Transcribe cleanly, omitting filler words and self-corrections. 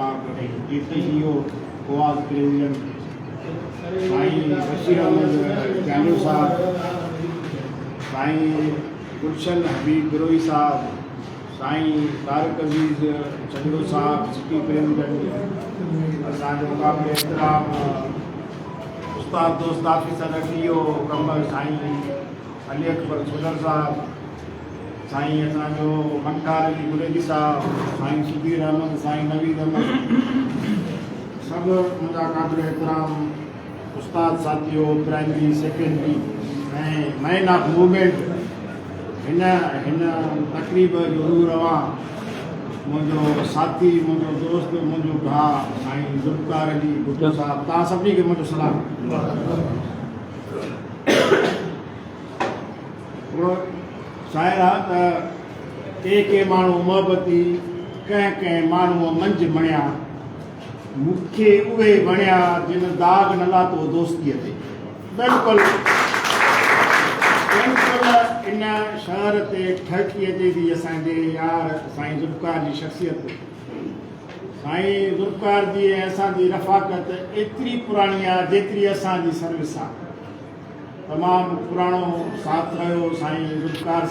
DPCO Goa president साईं बशीर अहमद जालू साहब, साईं गुलशन हबीब गिरोही साहब, साईं तारक अजीज चंदो साहब सिटी प्रेसिडेंट, असांजो मुक़ाबिले एहतराम उस्ताद दोस्त ऑफिसर DO कमल साईं अली अकबर सुदर साहब, साईं असांजो मंकार अली गुलेजी साहब, साईं सुबीर अहमद, साईं नवीद अहमद, सब मुंहिंजा क़ाबिल एहतराम उस्ताद साथियों प्राइमरी सेकेंडरी ऐं मैन ऑफ मूवमेंट हिन तकरीब जो रूह रवां मुंहिंजो साथी, मुंहिंजो दोस्त, मुंहिंजो भाउ साईं ज़ुल्फ़कार अली भुट्टो साहब, तव्हां सभिनी खे मुंहिंजो सलाम। शाइर आहे त के माण्हू मोहबती कंहिं माण्हूअ मंझि मणिया, मूंखे उहे वणिया जिन दाग न लाथो दोस्तीअ ते। बिल्कुलु इन शहर ते ठरकी अचे थी असांजे यार साईं ज़ुल्फ़कार जी शख़्सियत। साईं ज़ुल्फ़कार जी ऐं असांजी रफ़ाक़त एतिरी पुराणी आहे जेतिरी असांजी सर्विस आहे। तमामु पुराणो साथ रहियो साईं ज़ुल्फ़कार